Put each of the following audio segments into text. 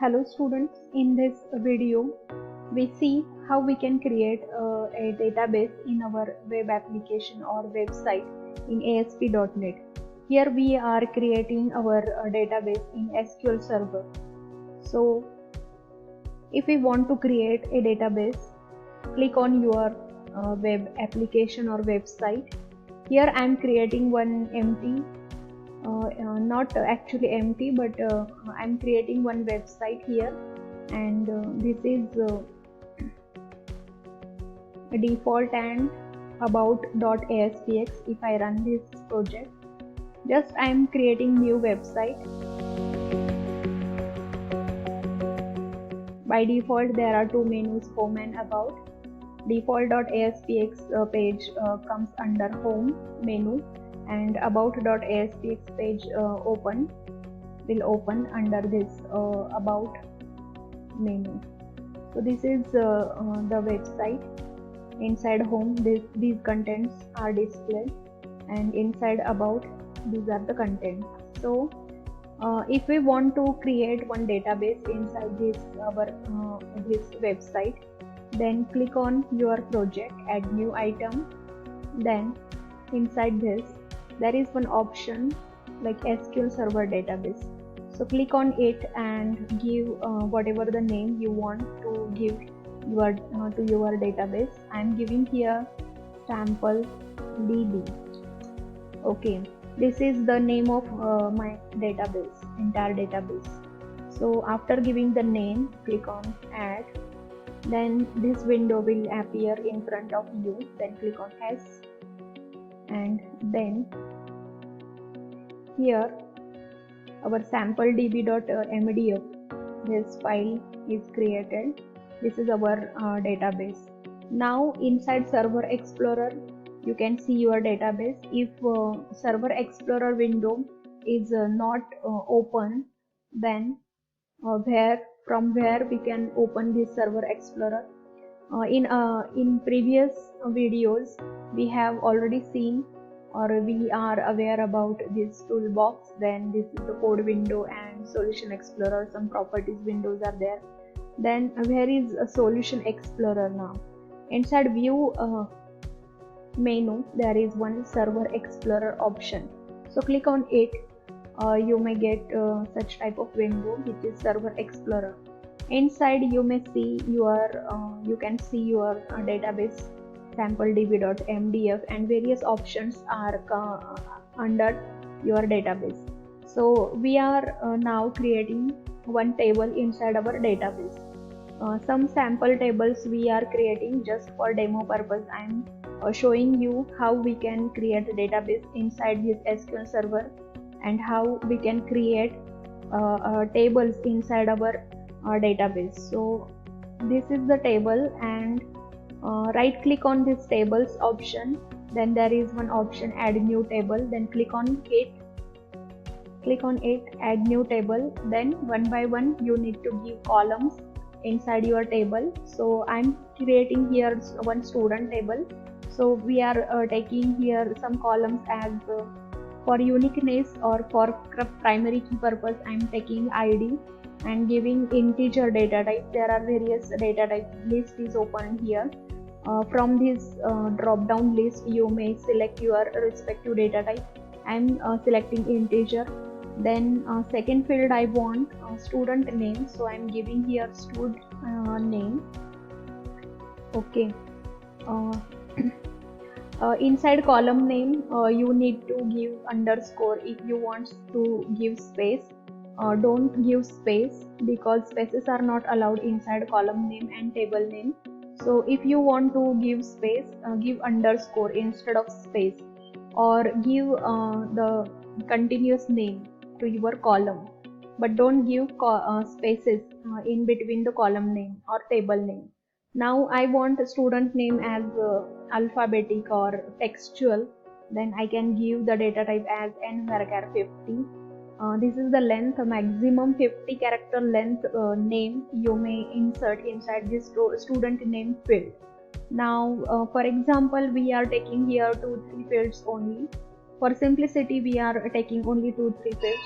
Hello students, in this video we see how we can create a database in our web application or website in ASP.NET. Here we are creating our database in SQL Server. So if we want to create a database, click on your web application or website. Here I am creating one empty not actually empty, but I'm creating one website here, and this is default and about.aspx. If I run this project, just I'm creating new website. By default there are two menus, home and about. Default.aspx page comes under home menu, and about.aspx page will open under this about menu. So this is the website. Inside home these contents are displayed, and inside about these are the contents. So if we want to create one database inside this this website, then click on your project, add new item. Then inside this there is one option like SQL Server database. So click on it and give whatever the name you want to give to your database. I am giving here sample DB. Okay, this is the name of my database, entire database. So after giving the name, click on add. Then this window will appear in front of you. Then click on S, and then here our sample db.mdf, this file is created. This is our database. Now inside Server Explorer you can see your database. If Server Explorer window is not open, then from where we can open this Server Explorer. In previous videos we have already seen, or we are aware about this toolbox. Then this is the code window and solution explorer, some properties windows are there. Then where is a solution explorer? Now inside view menu there is one server explorer option. So click on it. You may get such type of window which is server explorer. Inside you may see you can see your database sample db.mdf, and various options are under your database. So we are now creating one table inside our database. Some sample tables we are creating just for demo purpose. I am showing you how we can create a database inside this SQL Server, and how we can create tables inside our database. So this is the table, and right click on this tables option. Then there is one option add new table. Then click on it, add new table. Then one by one you need to give columns inside your table. So I'm creating here one student table. So we are taking here some columns as for uniqueness or for primary key purpose. I'm taking ID and giving integer data type. There are various data type list is open here. From this drop down list you may select your respective data type. I'm selecting integer. Then second field I want student name, so I'm giving here stud name. Okay. Inside column name you need to give underscore. If you want to give space, don't give space, because spaces are not allowed inside column name and table name. So if you want to give space, give underscore instead of space, or give the continuous name to your column, but don't give spaces in between the column name or table name. Now I want a student name as alphabetic or textual. Then I can give the data type as n-varchar 50. This is the length, maximum 50 character length name you may insert inside this student name field. Now for example we are taking here 2-3 fields only. For simplicity we are taking only 2-3 fields.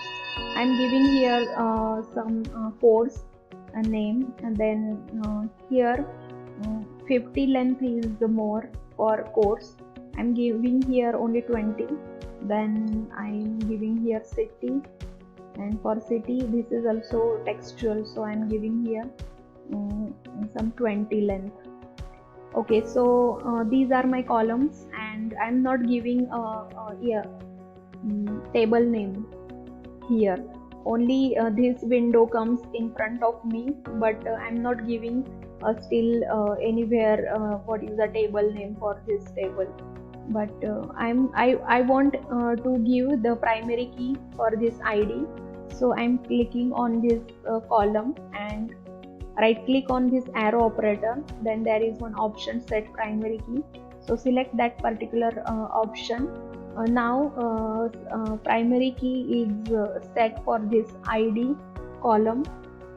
I am giving here some codes a name, and then here 50 length is the more for course. I'm giving here only 20. Then I'm giving here city, and for city this is also textual, so I'm giving here some 20 length. Okay, so these are my columns, and I'm not giving yeah, table name here. Only this window comes in front of me, but I'm not giving still anywhere what is the table name for this table. But I want to give the primary key for this ID. So I'm clicking on this column and right click on this arrow operator. Then there is one option, set primary key. So select that particular option. Now primary key is set for this ID column.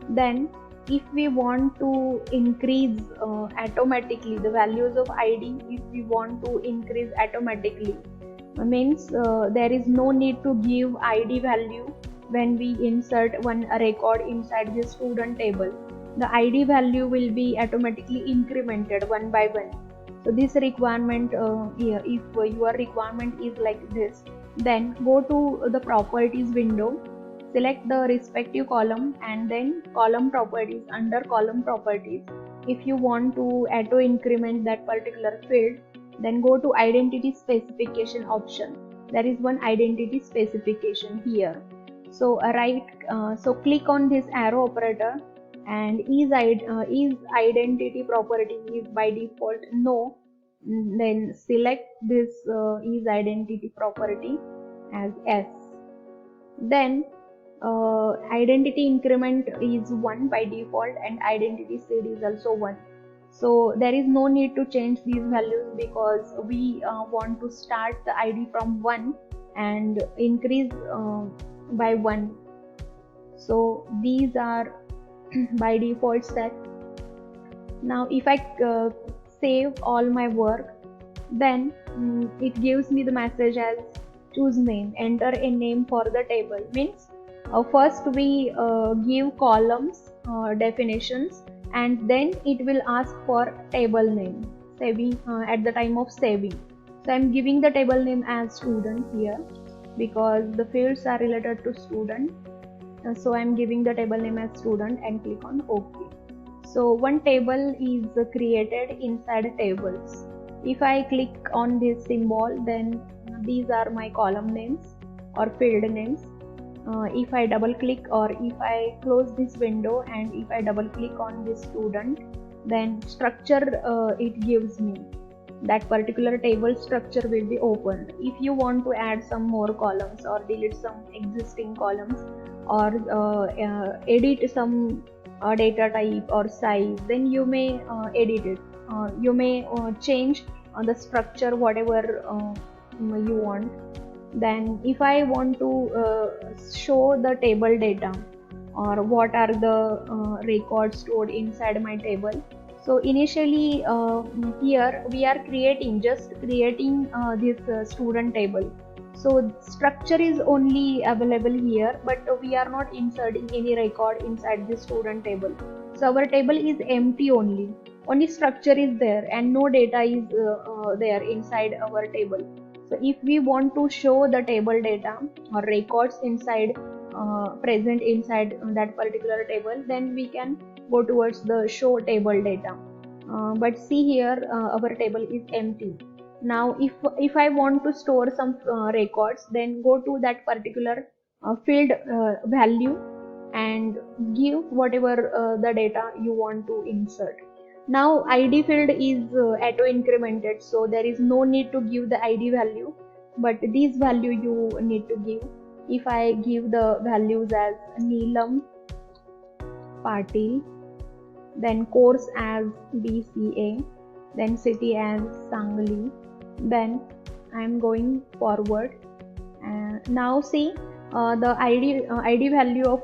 Then if we want to increase automatically the values of ID, if we want to increase automatically, means there is no need to give ID value when we insert one record inside the student table. The ID value will be automatically incremented one by one. So this requirement, here, if your requirement is like this, then go to the properties window, select the respective column, and then column properties. Under column properties, if you want to auto increment that particular field, then go to identity specification option. There is one identity specification here. So so click on this arrow operator, and is identity property is by default no. Then select this is identity property as yes. Then identity increment is 1 by default, and identity seed is also 1. So there is no need to change these values, because we want to start the ID from 1 and increase by 1. So these are by default set. Now if I save all my work, then it gives me the message as choose name, enter a name for the table. Means first we give columns definitions, and then it will ask for table name saving at the time of saving. So I'm giving the table name as student here, because the fields are related to student. So I'm giving the table name as student and click on OK. So one table is created inside tables. If I click on this symbol, then these are my column names or field names. If I double click, or if I close this window and if I double click on this student, then structure it gives me. That particular table structure will be opened. If you want to add some more columns or delete some existing columns, or edit some data type or size, then you may edit it. You may change the structure whatever you want. Then if I want to show the table data, or what are the records stored inside my table. So initially here we are just creating this student table. So structure is only available here, but we are not inserting any record inside the student table. So our table is empty only. Only structure is there and no data is there inside our table. So if we want to show the table data or records inside present inside that particular table, then we can go towards the show table data. But see here our table is empty. Now if I want to store some records, then go to that particular field value and give whatever the data you want to insert. Now ID field is auto incremented, so there is no need to give the ID value, but this value you need to give. If I give the values as Neelam Patil, then course as BCA, then city as Sangli, then I am going forward. Now see the ID value of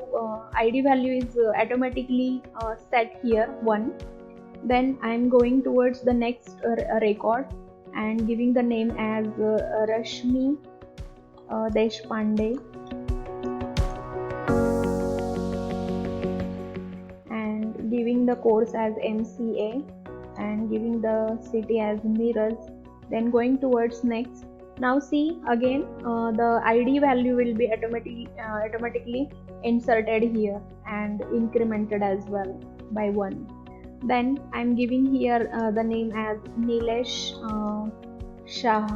ID value is automatically set here 1. Then I am going towards the next record and giving the name as Rashmi Deshpande, and the course as MCA and giving the city as Mirrors, then going towards next. Now see again, the ID value will be automatically inserted here and incremented as well by 1. Then I'm giving here the name as Nilesh Shah.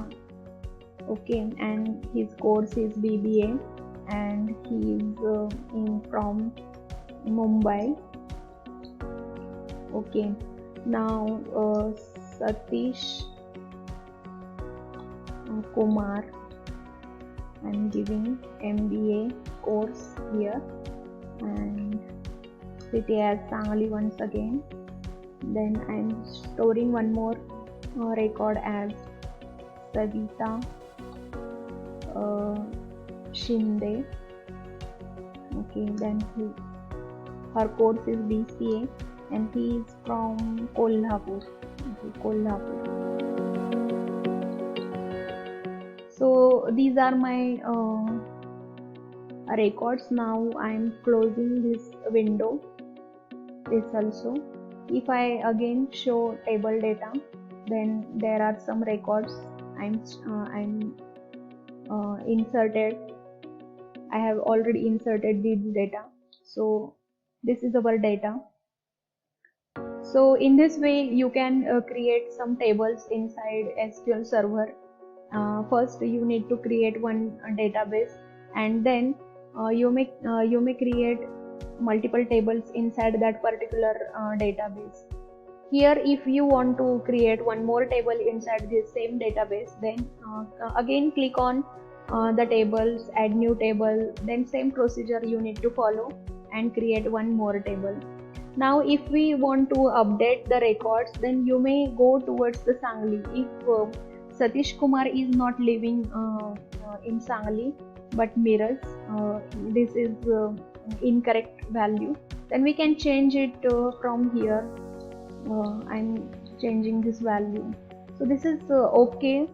Okay, and his course is BBA and he is from Mumbai. Okay, now Satish Kumar, I'm giving MBA course here and city as Sangli once again. Then I'm storing one more record as Savita Shinde. Okay, then her course is BCA and he is from Kolhapur. Okay, Kolhapur. So these are my records. Now I'm closing this window. This also. If I again show table data, then there are some records I'm inserted. I have already inserted this data. So this is our data. So in this way you can create some tables inside SQL server. First you need to create one database, and then you may create multiple tables inside that particular database. Here if you want to create one more table inside this same database, then again click on the tables, add new table, then same procedure you need to follow and create one more table. Now if we want to update the records, then you may go towards the Sangli. If Satish Kumar is not living in Sangli but Mirrors, this is incorrect value, then we can change it from here. I'm changing this value. So this is okay.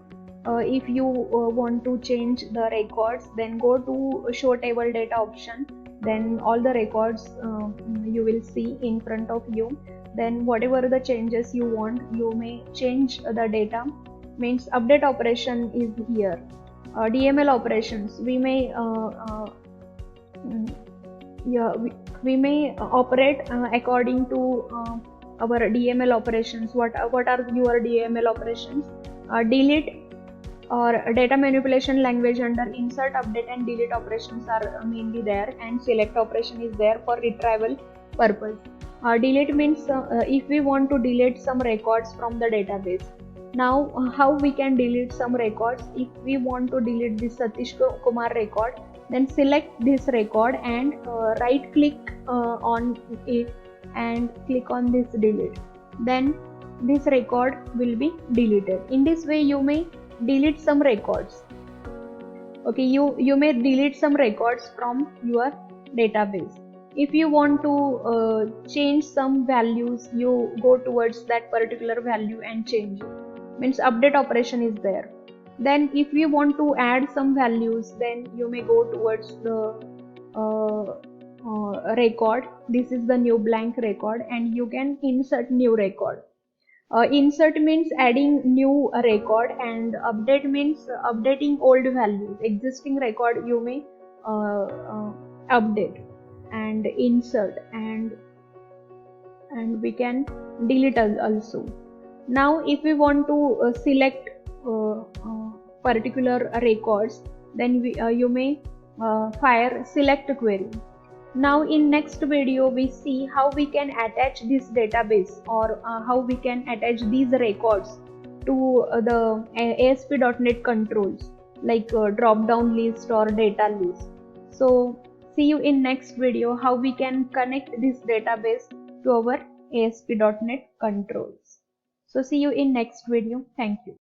If you want to change the records, then go to show table data option, then all the records you will see in front of you. Then whatever the changes you want, you may change the data. Means update operation is here. DML operations, we may we may operate according to our DML operations. What are your DML operations? Delete or data manipulation language under insert, update and delete operations are mainly there, and select operation is there for retrieval purpose. Delete means if we want to delete some records from the database. Now how we can delete some records? If we want to delete this Satish Kumar record, then select this record and right click on it and click on this delete. Then this record will be deleted. In this way you may delete some records. Okay, you may delete some records from your database. If you want to change some values, you go towards that particular value and change it. Means update operation is there. Then if you want to add some values, then you may go towards the record. This is the new blank record and you can insert new record. Insert means adding new record, and update means updating old values. Existing record you may update and insert, and we can delete also. Now if we want to select particular records, then you may fire select query. Now in next video we see how we can attach this database, or how we can attach these records to the ASP.NET controls like drop down list or data list. So see you in next video how we can connect this database to our ASP.NET controls. So see you in next video. Thank you.